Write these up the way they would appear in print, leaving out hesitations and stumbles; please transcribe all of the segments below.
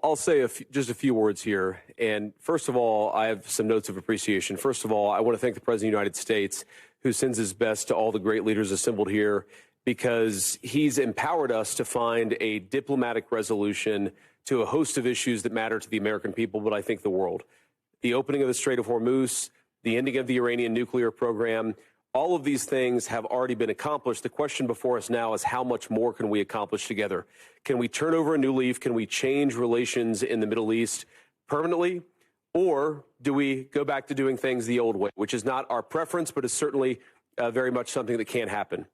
I'll say just a few words here. And first of all, I have some notes of appreciation. First of all, I want to thank the President of the United States, who sends his best to all the great leaders assembled here, because he's empowered us to find a diplomatic resolution to a host of issues that matter to the American people, but I think the world. The opening of the Strait of Hormuz, the ending of the Iranian nuclear program, all of these things have already been accomplished. The question before us now is how much more can we accomplish together? Can we turn over a new leaf? Can we change relations in the Middle East permanently? Or do we go back to doing things the old way, which is not our preference, but is certainly very much something that can happen?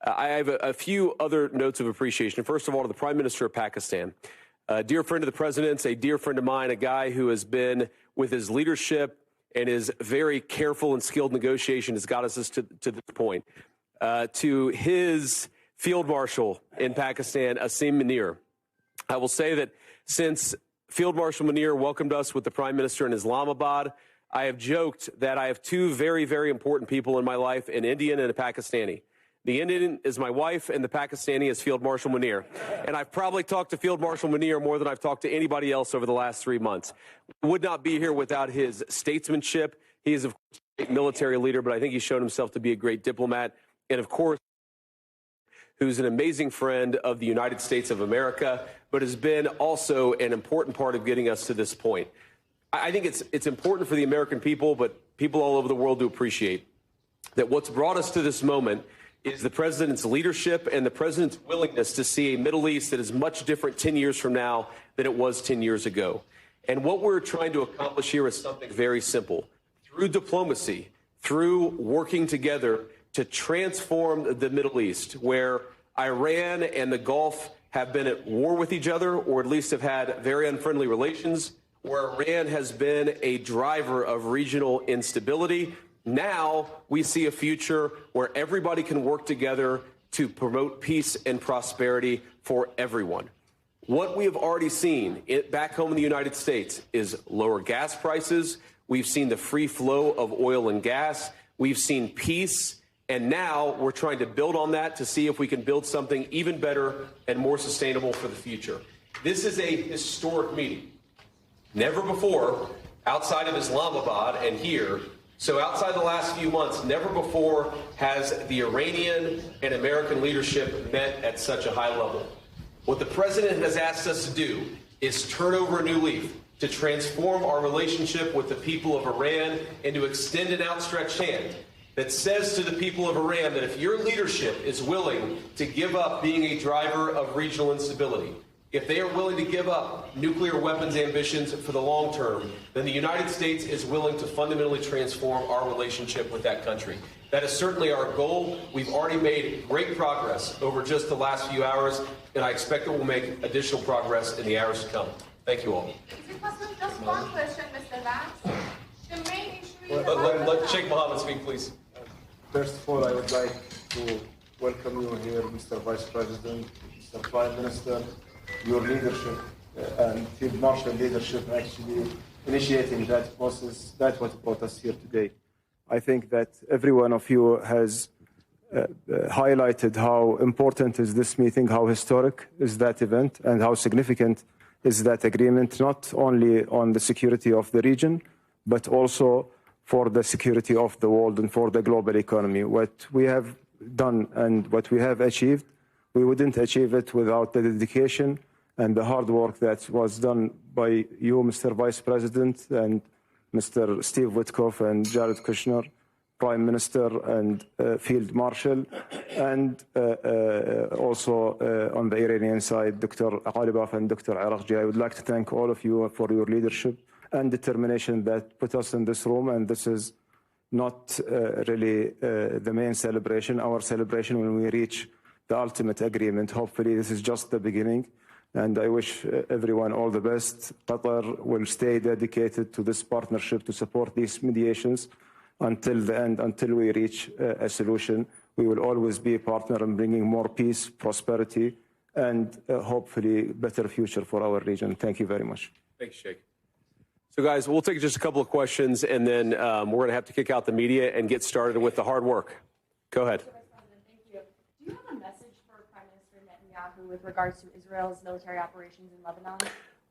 I have a few other notes of appreciation. First of all, to the Prime Minister of Pakistan, a dear friend of the President's, a dear friend of mine, a guy who has been, with his leadership and his very careful and skilled negotiation, has got us to this point. To his Field Marshal in Pakistan, Asim Munir, I will say that since Field Marshal Munir welcomed us with the Prime Minister in Islamabad, I have joked that I have two very, very important people in my life, an Indian and a Pakistani. The Indian is my wife, and the Pakistani is Field Marshal Munir. And I've probably talked to Field Marshal Munir more than I've talked to anybody else over the last 3 months. We would not be here without his statesmanship. He is, of course, a great military leader, but I think he's shown himself to be a great diplomat. And, of course, who's an amazing friend of the United States of America, but has been also an important part of getting us to this point. I think it's important for the American people, but people all over the world to appreciate that what's brought us to this moment is the President's leadership and the President's willingness to see a Middle East that is much different 10 years from now than it was 10 years ago. And what we're trying to accomplish here is something very simple. Through diplomacy, through working together to transform the Middle East, where Iran and the Gulf have been at war with each other, or at least have had very unfriendly relations, where Iran has been a driver of regional instability. Now we see a future where everybody can work together to promote peace and prosperity for everyone. What we have already seen back home in the United States is lower gas prices. We've seen the free flow of oil and gas. We've seen peace. And now we're trying to build on that to see if we can build something even better and more sustainable for the future. This is a historic meeting. Never before, outside of Islamabad and here, so outside the last few months, never before has the Iranian and American leadership met at such a high level. What the President has asked us to do is turn over a new leaf, to transform our relationship with the people of Iran and to extend an outstretched hand that says to the people of Iran that if your leadership is willing to give up being a driver of regional instability, if they are willing to give up nuclear weapons ambitions for the long term, then the United States is willing to fundamentally transform our relationship with that country. That is certainly our goal. We've already made great progress over just the last few hours, and I expect that we'll make additional progress in the hours to come. Thank you all. Is it possible just one question, Mr. Vance? The main issue is... Let Sheikh Mohammed speak, please. First of all, I would like to welcome you here, Mr. Vice President, Mr. Prime Minister, your leadership and Field Marshal leadership actually initiating that process. That's what brought us here today. I think that every one of you has highlighted how important is this meeting, how historic is that event, and how significant is that agreement, not only on the security of the region, but also for the security of the world and for the global economy. What we have done and what we have achieved, we wouldn't achieve it without the dedication and the hard work that was done by you, Mr. Vice President, and Mr. Steve Witkoff and Jared Kushner, Prime Minister and Field Marshal, and also on the Iranian side, Dr. Ghalibaf and Dr. Araqji. I would like to thank all of you for your leadership and determination that put us in this room, and this is not really the main celebration. Our celebration when we reach the ultimate agreement. Hopefully this is just the beginning, and I wish everyone all the best. Qatar will stay dedicated to this partnership to support these mediations until the end, until we reach a solution. We will always be a partner in bringing more peace, prosperity, and hopefully better future for our region. Thank you very much. Thanks, Sheikh. So, guys, we'll take just a couple of questions, and then we're going to have to kick out the media and get started with the hard work. Go ahead. Thank you. Do you have a message for Prime Minister Netanyahu with regards to Israel's military operations in Lebanon?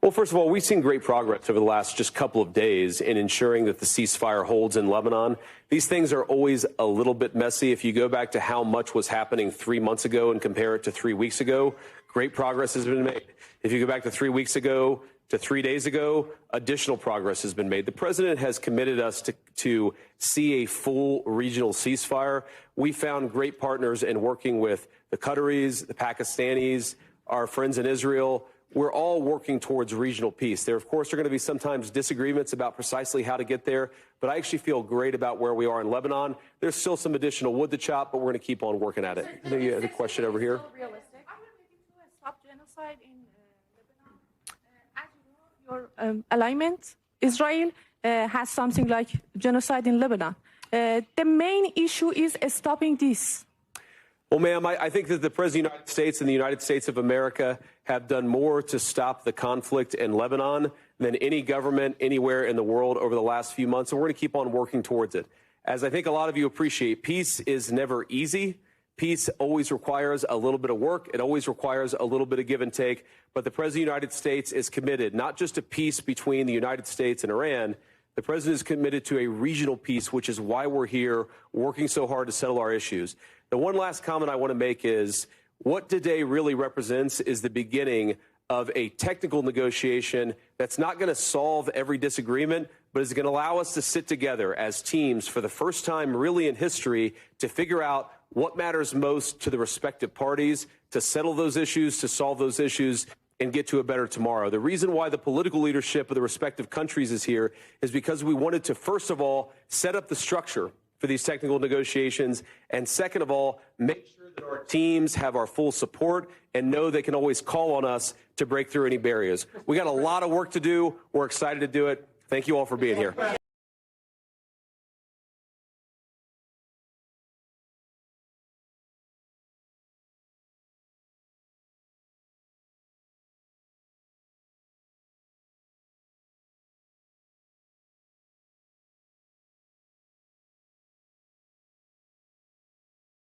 Well, first of all, we've seen great progress over the last just couple of days in ensuring that the ceasefire holds in Lebanon. These things are always a little bit messy. If you go back to how much was happening 3 months ago and compare it to 3 weeks ago, great progress has been made. If you go back to 3 weeks ago to 3 days ago, additional progress has been made. The president has committed us to see a full regional ceasefire. We found great partners in working with the Qataris, the Pakistanis, our friends in Israel. We're all working towards regional peace. There, of course, are going to be sometimes disagreements about precisely how to get there, but I actually feel great about where we are in Lebanon. There's still some additional wood to chop, but we're going to keep on working at it. The question over here. Realistic. Are we looking to stop genocide in Lebanon? As you know, your alignment, Israel has something like genocide in Lebanon. The main issue is stopping this. Well, ma'am, I think that the President of the United States and the United States of America have done more to stop the conflict in Lebanon than any government anywhere in the world over the last few months, and we're going to keep on working towards it. As I think a lot of you appreciate, peace is never easy. Peace always requires a little bit of work. It always requires a little bit of give and take. But the President of the United States is committed not just to peace between the United States and Iran. The president is committed to a regional peace, which is why we're here working so hard to settle our issues. The one last comment I want to make is what today really represents is the beginning of a technical negotiation that's not going to solve every disagreement, but is going to allow us to sit together as teams for the first time really in history to figure out what matters most to the respective parties, to settle those issues, to solve those issues, and get to a better tomorrow. The reason why the political leadership of the respective countries is here is because we wanted to, first of all, set up the structure for these technical negotiations, and second of all, make sure that our teams have our full support and know they can always call on us to break through any barriers. We got a lot of work to do. We're excited to do it. Thank you all for being here.